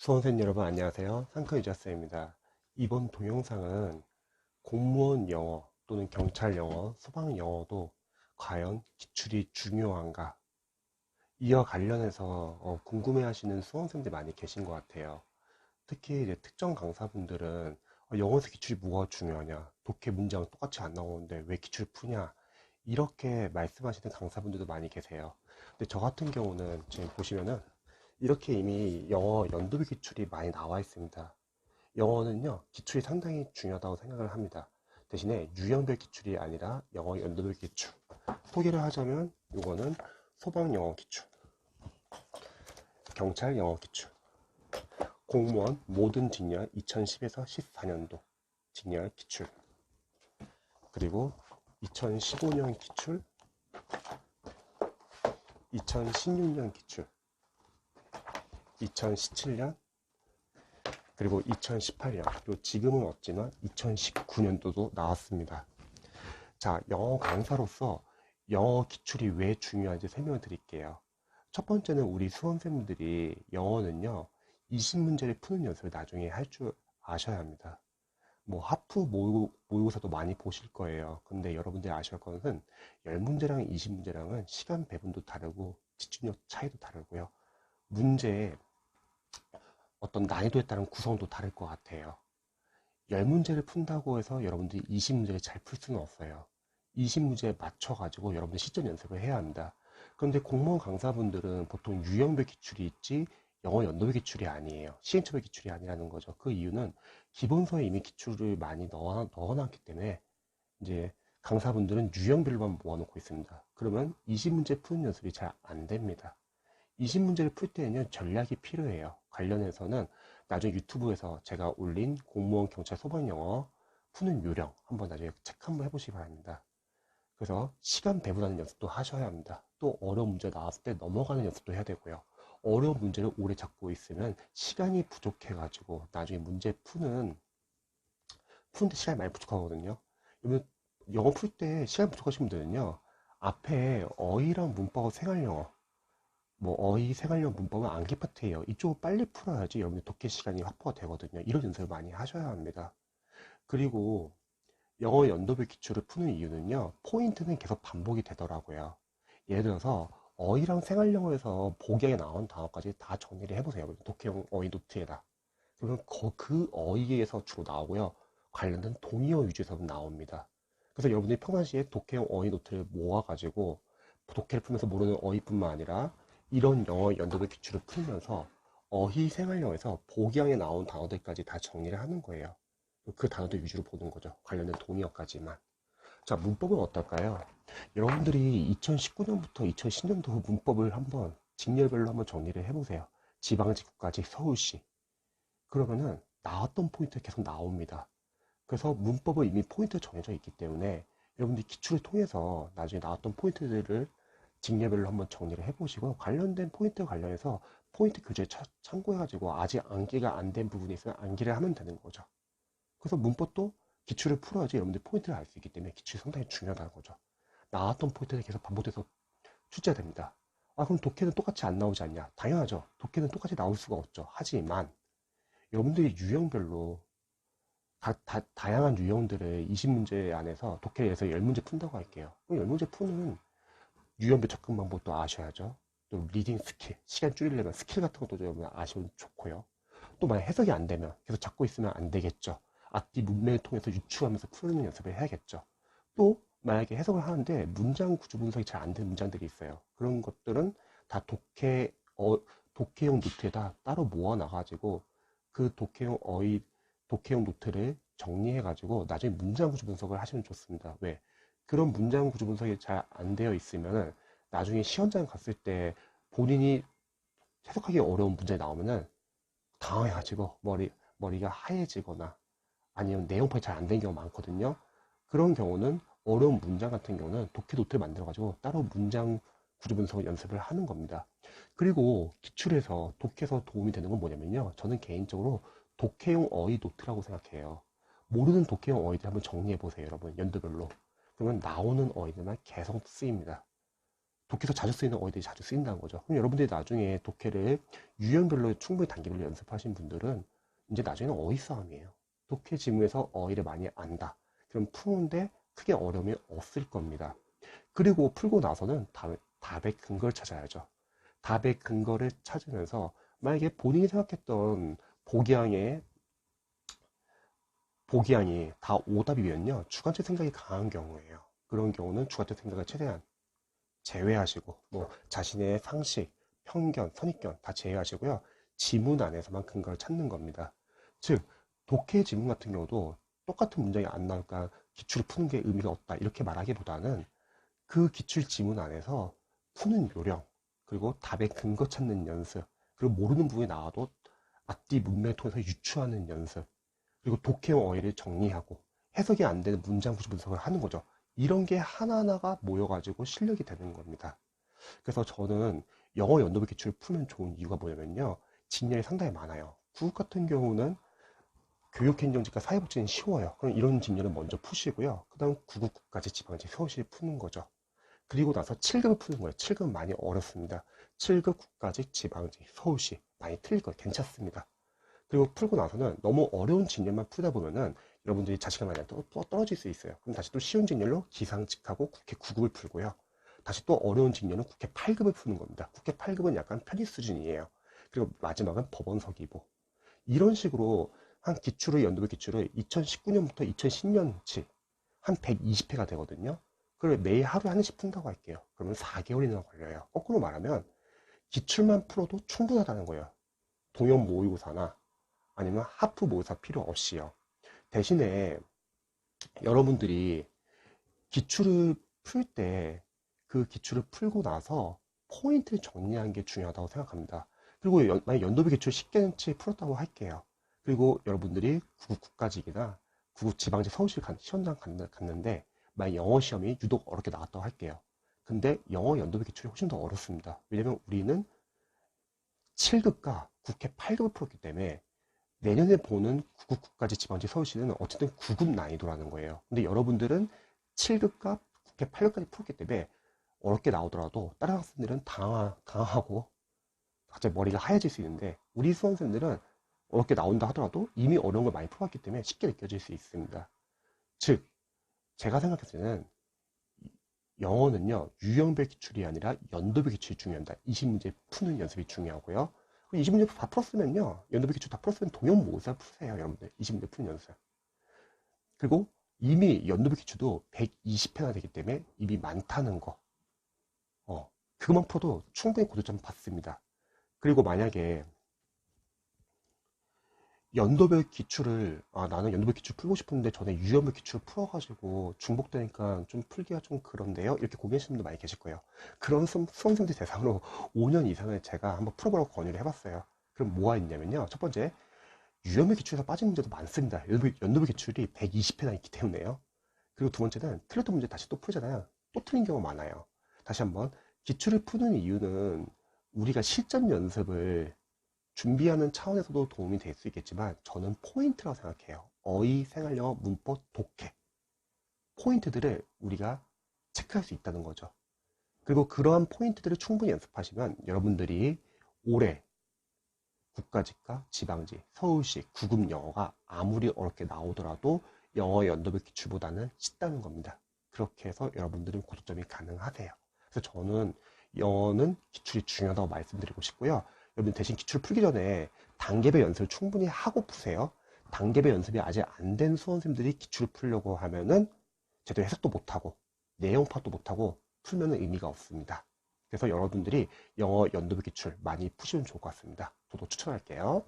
수험생 여러분 안녕하세요. 상科유자쌤입니다. 이번 동영상은 공무원 영어 또는 경찰 영어, 소방 영어도 과연 기출이 중요한가? 이와 관련해서 궁금해하시는 수험생들 많이 계신 것 같아요. 특히 이제 특정 강사분들은 영어에서 기출이 뭐가 중요하냐? 독해 문장 똑같이 안 나오는데 왜 기출을 푸냐? 이렇게 말씀하시는 강사분들도 많이 계세요. 근데 저 같은 경우는 지금 보시면은 이렇게 이미 영어 연도별 기출이 많이 나와 있습니다. 영어는요, 기출이 상당히 중요하다고 생각을 합니다. 대신에 유형별 기출이 아니라 영어 연도별 기출. 소개를 하자면 이거는 소방 영어 기출, 경찰 영어 기출, 공무원 모든 직렬 2010에서 14년도 직렬 기출, 그리고 2015년 기출, 2016년 기출, 2017년, 그리고 2018년, 그리고 지금은 없지만 2019년도도 나왔습니다. 자, 영어 강사로서 영어 기출이 왜 중요한지 설명을 드릴게요. 첫 번째는 우리 수험생분들이 영어는요, 20문제를 푸는 연습을 나중에 할 줄 아셔야 합니다. 뭐 하프 모의고사도 많이 보실 거예요. 근데 여러분들이 아셔야 할 것은 10문제랑 20문제랑은 시간 배분도 다르고 집중력 차이도 다르고요. 문제의 어떤 난이도에 따른 구성도 다를 것 같아요. 10문제를 푼다고 해서 여러분들이 20문제를 잘 풀 수는 없어요. 20문제에 맞춰가지고 여러분들 시전 연습을 해야 합니다. 그런데 공무원 강사분들은 보통 유형별 기출이 있지 영어 연도별 기출이 아니에요. 시행처별 기출이 아니라는 거죠. 그 이유는 기본서에 이미 기출을 많이 넣어놨기 때문에 이제 강사분들은 유형별로만 모아놓고 있습니다. 그러면 20문제 푸는 연습이 잘 안 됩니다. 20문제를 풀 때에는 전략이 필요해요. 관련해서는 나중에 유튜브에서 제가 올린 공무원, 경찰, 소방 영어 푸는 요령 한번 나중에 체크 한번 해보시기 바랍니다. 그래서 시간 배분하는 연습도 하셔야 합니다. 또 어려운 문제 나왔을 때 넘어가는 연습도 해야 되고요. 어려운 문제를 오래 잡고 있으면 시간이 부족해가지고 나중에 문제 푸는데 시간이 많이 부족하거든요. 그러면 영어 풀 때 시간 부족하신 분들은요, 앞에 어휘랑 문법하고 생활영어, 뭐 어휘, 생활용, 문법은 암기 파트예요. 이쪽을 빨리 풀어야지 여러분들 독해 시간이 확보가 되거든요. 이런 연습을 많이 하셔야 합니다. 그리고 영어 연도별 기출을 푸는 이유는요, 포인트는 계속 반복이 되더라고요. 예를 들어서 어휘랑 생활영어에서 복약에 나온 단어까지 다 정리를 해보세요. 독해용 어휘 노트에다. 그러면 그 어휘에서 주로 나오고요. 관련된 동의어 위주에서 나옵니다. 그래서 여러분들이 평상시에 독해용 어휘 노트를 모아가지고 독해를 풀면서 모르는 어휘뿐만 아니라 이런 영어 연도별 기출을 풀면서 어휘 생활용에서 복양에 나온 단어들까지 다 정리를 하는 거예요. 그 단어들 위주로 보는 거죠. 관련된 동의어까지만. 자, 문법은 어떨까요? 여러분들이 2019년부터 2010년도 문법을 한번 직렬별로 한번 정리를 해보세요. 지방지구까지 서울시. 그러면은 나왔던 포인트 계속 나옵니다. 그래서 문법은 이미 포인트 정해져 있기 때문에 여러분들이 기출을 통해서 나중에 나왔던 포인트들을 직렬별로 한번 정리를 해보시고 관련된 포인트 관련해서 포인트 교재 참고해가지고 아직 암기가 안 된 부분이 있으면 암기를 하면 되는 거죠. 그래서 문법도 기출을 풀어야지 여러분들 포인트를 알 수 있기 때문에 기출이 상당히 중요하다는 거죠. 나왔던 포인트가 계속 반복돼서 출제가 됩니다. 아, 그럼 독해는 똑같이 안 나오지 않냐? 당연하죠. 독해는 똑같이 나올 수가 없죠. 하지만 여러분들이 유형별로 다양한 유형들을 20문제 안에서 독해에서 10문제 푼다고 할게요. 그럼 10문제 푸는 유형별 접근 방법도 아셔야죠. 또 리딩 스킬, 시간 줄이려면 스킬 같은 것도 좀 아시면 좋고요. 또 만약 해석이 안 되면 계속 잡고 있으면 안 되겠죠. 앞뒤 문맥을 통해서 유추하면서 푸는 연습을 해야겠죠. 또 만약에 해석을 하는데 문장 구조 분석이 잘 안 되는 문장들이 있어요. 그런 것들은 다 독해용 노트에다 따로 모아놔가지고 그 독해용 노트를 정리해가지고 나중에 문장 구조 분석을 하시면 좋습니다. 왜? 그런 문장 구조 분석이 잘 안 되어 있으면은 나중에 시험장 갔을 때 본인이 해석하기 어려운 문제 나오면은 당황해가지고 머리가 하얘지거나 아니면 내용 파악이 잘 안 된 경우가 많거든요. 그런 경우는 어려운 문장 같은 경우는 독해 노트를 만들어가지고 따로 문장 구조 분석 연습을 하는 겁니다. 그리고 기출에서 독해에서 도움이 되는 건 뭐냐면요. 저는 개인적으로 독해용 어휘 노트라고 생각해요. 모르는 독해용 어휘들 한번 정리해 보세요, 여러분. 연도별로. 그러면 나오는 어휘들만 계속 쓰입니다. 독해에서 자주 쓰이는 어휘들이 자주 쓰인다는 거죠. 그럼 여러분들이 나중에 독해를 유형별로 충분히 단계별로 연습하신 분들은 이제 나중에는 어휘 싸움이에요. 독해 지문에서 어휘를 많이 안다. 그럼 푸는데 크게 어려움이 없을 겁니다. 그리고 풀고 나서는 답의 근거를 찾아야죠. 답의 근거를 찾으면서 만약에 본인이 생각했던 복양의 복양이 다 오답이면요, 주관적 생각이 강한 경우예요. 그런 경우는 주관적 생각을 최대한 제외하시고, 뭐 자신의 상식, 편견, 선입견 다 제외하시고요, 지문 안에서만 근거를 찾는 겁니다. 즉 독해 지문 같은 경우도 똑같은 문장이 안 나올까 기출을 푸는 게 의미가 없다 이렇게 말하기보다는 그 기출 지문 안에서 푸는 요령, 그리고 답의 근거 찾는 연습, 그리고 모르는 부분이 나와도 앞뒤 문맥을 통해서 유추하는 연습, 그리고 독해형 어휘를 정리하고 해석이 안 되는 문장 구조 분석을 하는 거죠. 이런 게 하나하나가 모여가지고 실력이 되는 겁니다. 그래서 저는 영어 연도부 기출을 풀면 좋은 이유가 뭐냐면요, 직렬이 상당히 많아요. 국어 같은 경우는 교육행정직과 사회복지는 쉬워요. 그럼 이런 직렬은 먼저 푸시고요. 그 다음 구국까지 지방직 서울시 푸는 거죠. 그리고 나서 7급을 푸는 거예요. 7급은 많이 어렵습니다. 7급 국가직 지방직 서울시 많이 틀릴 거예요. 괜찮습니다. 그리고 풀고 나서는 너무 어려운 직렬만 풀다 보면은 여러분들이 자신감 많이 또 떨어질 수 있어요. 그럼 다시 또 쉬운 직렬로 기상직하고 국회 9급을 풀고요. 다시 또 어려운 직렬은 국회 8급을 푸는 겁니다. 국회 8급은 약간 편입 수준이에요. 그리고 마지막은 법원서기보. 이런 식으로 한 기출을, 연도별 기출을 2019년부터 2010년치 한 120회가 되거든요. 그걸 매일 하루에 한 번씩 푼다고 할게요. 그러면 4개월이나 걸려요. 거꾸로 말하면 기출만 풀어도 충분하다는 거예요. 동형 모의고사나 아니면 하프 모의고사 필요 없이요. 대신에 여러분들이 기출을 풀 때 그 기출을 풀고 나서 포인트를 정리하는 게 중요하다고 생각합니다. 그리고 만약 연도별 기출 10개치 풀었다고 할게요. 그리고 여러분들이 구급 국가직이나 구급 지방직 서울시 시험장 갔는데 만약 영어 시험이 유독 어렵게 나왔다고 할게요. 근데 영어 연도별 기출이 훨씬 더 어렵습니다. 왜냐면 우리는 7급과 국회 8급을 풀었기 때문에 내년에 보는 구급 국가직 지방직 서울시는 어쨌든 9급 난이도라는 거예요. 근데 여러분들은 7급과 국회 8급까지 풀었기 때문에 어렵게 나오더라도 다른 학생들은 당황하고 갑자기 머리가 하얘질 수 있는데, 우리 수험생들은 어렵게 나온다 하더라도 이미 어려운 걸 많이 풀었기 때문에 쉽게 느껴질 수 있습니다. 즉 제가 생각했을 때는 영어는요, 유형별 기출이 아니라 연도별 기출이 중요합니다. 20문제 푸는 연습이 중요하고요. 20문제 다 풀었으면요, 연도별 기출 다 풀었으면 동형 모의고사 푸세요, 여러분들. 20문제 푸는 연습. 그리고 이미 연도별 기출도 120회나 되기 때문에 이미 많다는 거, 그것만 풀어도 충분히 고득점 받습니다. 그리고 만약에 연도별 기출을, 나는 연도별 기출 풀고 싶은데 전에 유형별 기출 풀어가지고 중복되니까 좀 풀기가 좀 그런데요, 이렇게 고민하시는 분들 많이 계실 거예요. 그런 수험생들 대상으로 5년 이상을 제가 한번 풀어보라고 권유를 해봤어요. 그럼 뭐가 있냐면요, 첫 번째, 유형별 기출에서 빠진 문제도 많습니다. 연도별 기출이 120회나 있기 때문에요. 그리고 두 번째는 틀렸던 문제 다시 또 풀잖아요. 또 틀린 경우가 많아요. 다시 한번, 기출을 푸는 이유는 우리가 실전 연습을 준비하는 차원에서도 도움이 될 수 있겠지만 저는 포인트라고 생각해요. 어휘, 생활영어, 문법, 독해. 포인트들을 우리가 체크할 수 있다는 거죠. 그리고 그러한 포인트들을 충분히 연습하시면 여러분들이 올해 국가직과 지방직, 서울시, 구급 영어가 아무리 어렵게 나오더라도 영어 연도별 기출보다는 쉽다는 겁니다. 그렇게 해서 여러분들은 고득점이 가능하세요. 그래서 저는 영어는 기출이 중요하다고 말씀드리고 싶고요. 여러분 대신 기출 풀기 전에 단계별 연습을 충분히 하고 푸세요. 단계별 연습이 아직 안 된 수험생들이 기출을 풀려고 하면은 제대로 해석도 못하고 내용 파악도 못하고 풀면 의미가 없습니다. 그래서 여러분들이 영어 연도별 기출 많이 푸시면 좋을 것 같습니다. 저도 추천할게요.